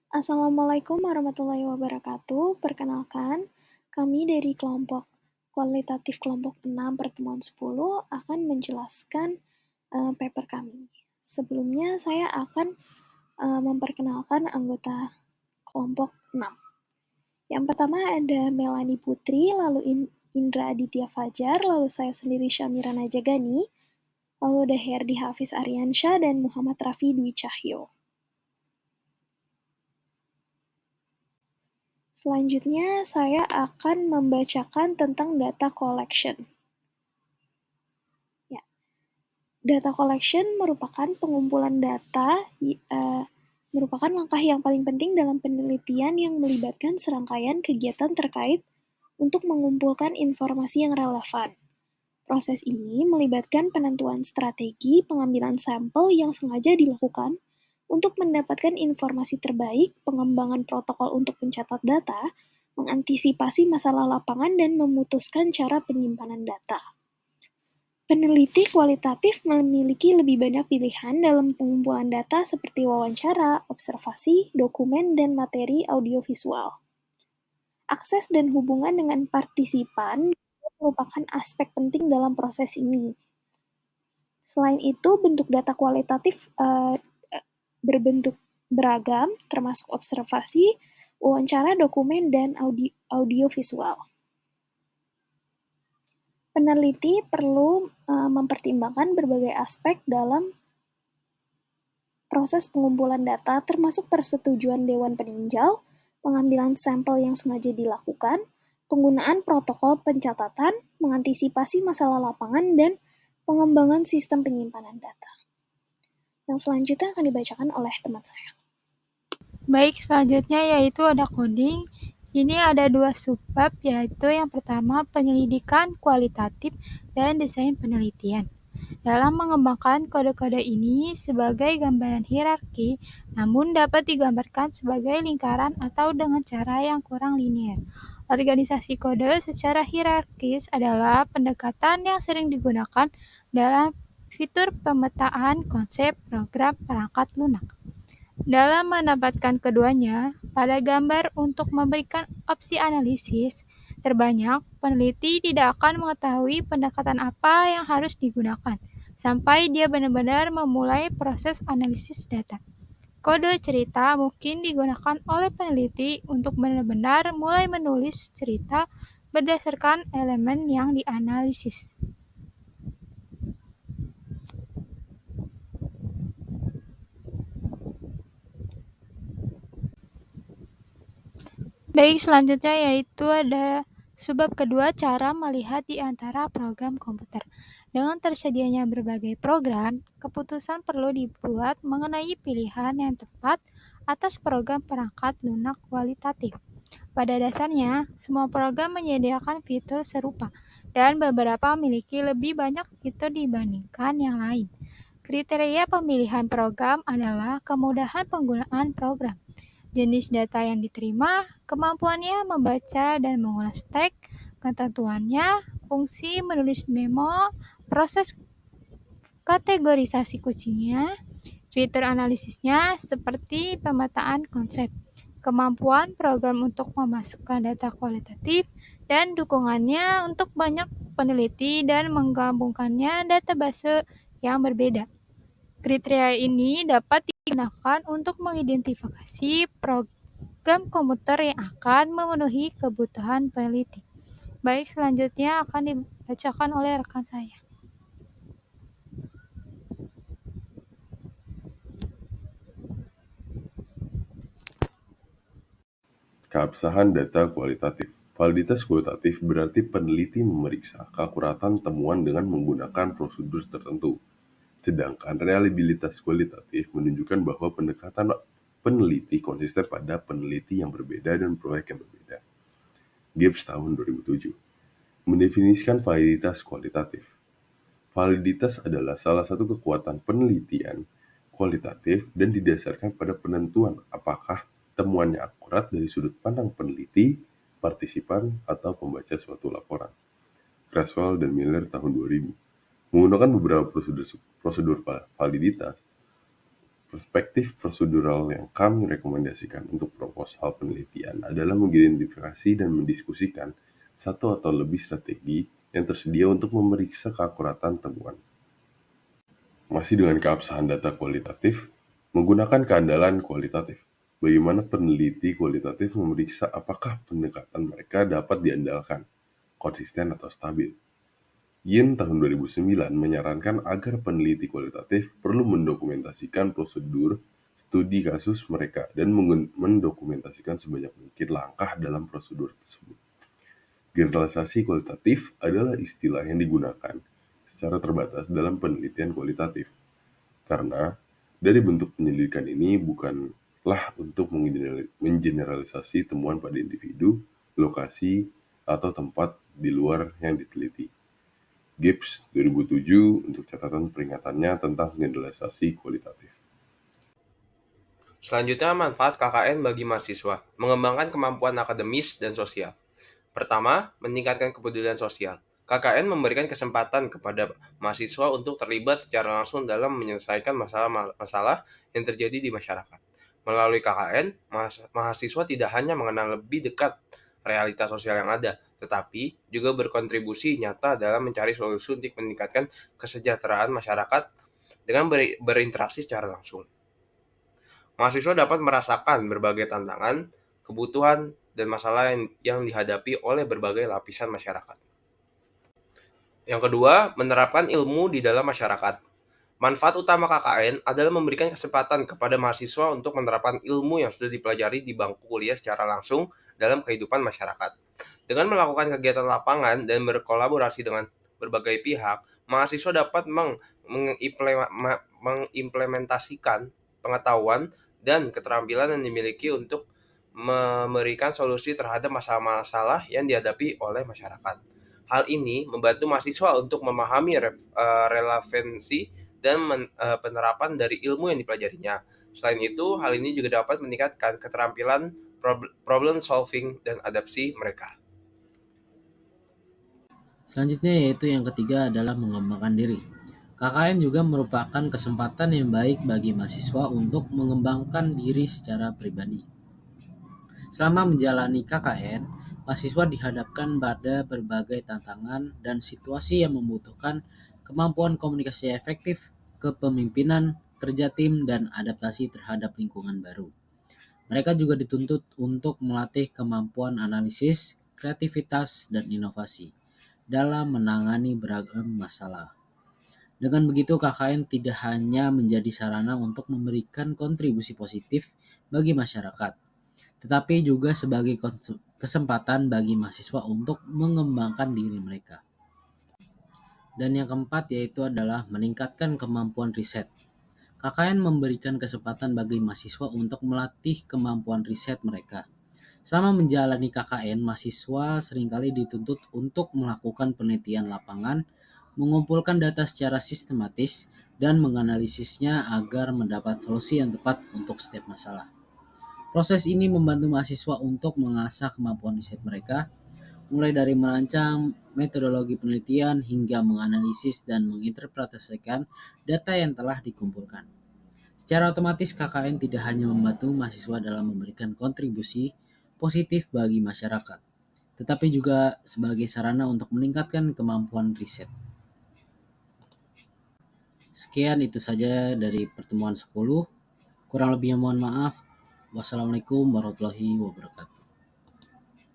Assalamualaikum warahmatullahi wabarakatuh. Perkenalkan, kami dari kelompok kualitatif kelompok 6 pertemuan 10 akan menjelaskan paper kami. Sebelumnya saya akan memperkenalkan anggota kelompok 6. Yang pertama ada Melanie Putri, lalu Indra Aditya Fajar, lalu saya sendiri Syamira Najagani, lalu ada Herdi Hafiz Aryansyah dan Muhammad Rafi Dwi Cahyo. Selanjutnya, saya akan membacakan tentang data collection. Ya, data collection merupakan pengumpulan data, merupakan langkah yang paling penting dalam penelitian yang melibatkan serangkaian kegiatan terkait untuk mengumpulkan informasi yang relevan. Proses ini melibatkan penentuan strategi pengambilan sampel yang sengaja dilakukan untuk mendapatkan informasi terbaik, pengembangan protokol untuk pencatat data, mengantisipasi masalah lapangan, dan memutuskan cara penyimpanan data. Peneliti kualitatif memiliki lebih banyak pilihan dalam pengumpulan data seperti wawancara, observasi, dokumen, dan materi audiovisual. Akses dan hubungan dengan partisipan merupakan aspek penting dalam proses ini. Selain itu, bentuk data kualitatif berbentuk beragam, termasuk observasi, wawancara, dokumen, dan audiovisual. Peneliti perlu mempertimbangkan berbagai aspek dalam proses pengumpulan data, termasuk persetujuan Dewan Peninjau, pengambilan sampel yang sengaja dilakukan, penggunaan protokol pencatatan, mengantisipasi masalah lapangan, dan pengembangan sistem penyimpanan data. Yang selanjutnya akan dibacakan oleh teman saya. Baik, selanjutnya yaitu ada coding. Ini ada 2 subbab, yaitu yang pertama penyelidikan kualitatif dan desain penelitian. Dalam mengembangkan kode-kode ini sebagai gambaran hierarki, namun dapat digambarkan sebagai lingkaran atau dengan cara yang kurang linier. Organisasi kode secara hierarkis adalah pendekatan yang sering digunakan dalam fitur pemetaan konsep program perangkat lunak. Dalam menempatkan keduanya pada gambar untuk memberikan opsi analisis terbanyak, peneliti tidak akan mengetahui pendekatan apa yang harus digunakan sampai dia benar-benar memulai proses analisis data. Kode cerita mungkin digunakan oleh peneliti untuk benar-benar mulai menulis cerita berdasarkan elemen yang dianalisis. Baik, selanjutnya yaitu ada subbab kedua, cara melihat di antara program komputer. Dengan tersedianya berbagai program, keputusan perlu dibuat mengenai pilihan yang tepat atas program perangkat lunak kualitatif. Pada dasarnya, semua program menyediakan fitur serupa, dan beberapa memiliki lebih banyak fitur dibandingkan yang lain. Kriteria pemilihan program adalah kemudahan penggunaan program, jenis data yang diterima, kemampuannya membaca dan mengulas teks, ketentuannya, fungsi menulis memo, proses kategorisasi kuncinya, fitur analisisnya seperti pemetaan konsep, kemampuan program untuk memasukkan data kualitatif, dan dukungannya untuk banyak peneliti dan menggabungkannya database yang berbeda. Kriteria ini dapat digunakan untuk mengidentifikasi program komputer yang akan memenuhi kebutuhan peneliti. Baik, selanjutnya akan dibacakan oleh rekan saya. Keabsahan data kualitatif. Validitas kualitatif berarti peneliti memeriksa keakuratan temuan dengan menggunakan prosedur tertentu. Sedangkan reliabilitas kualitatif menunjukkan bahwa pendekatan peneliti konsisten pada peneliti yang berbeda dan proyek yang berbeda. Gibbs tahun 2007 mendefinisikan validitas kualitatif. Validitas adalah salah satu kekuatan penelitian kualitatif dan didasarkan pada penentuan apakah temuannya akurat dari sudut pandang peneliti, partisipan, atau pembaca suatu laporan. Creswell dan Miller tahun 2000 menggunakan beberapa prosedur validitas. Perspektif prosedural yang kami rekomendasikan untuk proposal penelitian adalah mengidentifikasi dan mendiskusikan satu atau lebih strategi yang tersedia untuk memeriksa keakuratan temuan. Masih dengan keabsahan data kualitatif, menggunakan keandalan kualitatif. Bagaimana peneliti kualitatif memeriksa apakah pendekatan mereka dapat diandalkan, konsisten atau stabil. Yin tahun 2009 menyarankan agar peneliti kualitatif perlu mendokumentasikan prosedur studi kasus mereka dan mendokumentasikan sebanyak mungkin langkah dalam prosedur tersebut. Generalisasi kualitatif adalah istilah yang digunakan secara terbatas dalam penelitian kualitatif, karena dari bentuk penyelidikan ini bukanlah untuk mengeneralisasi temuan pada individu, lokasi, atau tempat di luar yang diteliti. Gibbs 2007 untuk catatan peringatannya tentang generalisasi kualitatif. Selanjutnya, manfaat KKN bagi mahasiswa. Mengembangkan kemampuan akademis dan sosial. Pertama, meningkatkan kepedulian sosial. KKN memberikan kesempatan kepada mahasiswa untuk terlibat secara langsung dalam menyelesaikan masalah-masalah yang terjadi di masyarakat. Melalui KKN, mahasiswa tidak hanya mengenal lebih dekat realitas sosial yang ada, tetapi juga berkontribusi nyata dalam mencari solusi untuk meningkatkan kesejahteraan masyarakat dengan berinteraksi secara langsung. Mahasiswa dapat merasakan berbagai tantangan, kebutuhan, dan masalah yang dihadapi oleh berbagai lapisan masyarakat. Yang kedua, menerapkan ilmu di dalam masyarakat. Manfaat utama KKN adalah memberikan kesempatan kepada mahasiswa untuk menerapkan ilmu yang sudah dipelajari di bangku kuliah secara langsung dalam kehidupan masyarakat. Dengan melakukan kegiatan lapangan dan berkolaborasi dengan berbagai pihak, mahasiswa dapat mengimplementasikan pengetahuan dan keterampilan yang dimiliki untuk memberikan solusi terhadap masalah-masalah yang dihadapi oleh masyarakat. Hal ini membantu mahasiswa untuk memahami relevansi dan penerapan dari ilmu yang dipelajarinya. Selain itu, hal ini juga dapat meningkatkan keterampilan problem solving dan adaptasi mereka. Selanjutnya yaitu yang ketiga adalah mengembangkan diri. KKN juga merupakan kesempatan yang baik bagi mahasiswa untuk mengembangkan diri secara pribadi. Selama menjalani KKN, mahasiswa dihadapkan pada berbagai tantangan dan situasi yang membutuhkan kemampuan komunikasi efektif, kepemimpinan, kerja tim, dan adaptasi terhadap lingkungan baru. Mereka juga dituntut untuk melatih kemampuan analisis, kreativitas, dan inovasi dalam menangani beragam masalah. Dengan begitu, KKN tidak hanya menjadi sarana untuk memberikan kontribusi positif bagi masyarakat, tetapi juga sebagai kesempatan bagi mahasiswa untuk mengembangkan diri mereka. Dan yang keempat yaitu adalah meningkatkan kemampuan riset. KKN memberikan kesempatan bagi mahasiswa untuk melatih kemampuan riset mereka. Selama menjalani KKN, mahasiswa seringkali dituntut untuk melakukan penelitian lapangan, mengumpulkan data secara sistematis, dan menganalisisnya agar mendapat solusi yang tepat untuk setiap masalah. Proses ini membantu mahasiswa untuk mengasah kemampuan riset mereka, mulai dari merancang metodologi penelitian hingga menganalisis dan menginterpretasikan data yang telah dikumpulkan. Secara otomatis, KKN tidak hanya membantu mahasiswa dalam memberikan kontribusi positif bagi masyarakat, tetapi juga sebagai sarana untuk meningkatkan kemampuan riset. Sekian itu saja dari pertemuan 10. Kurang lebihnya mohon maaf. Wassalamualaikum warahmatullahi wabarakatuh.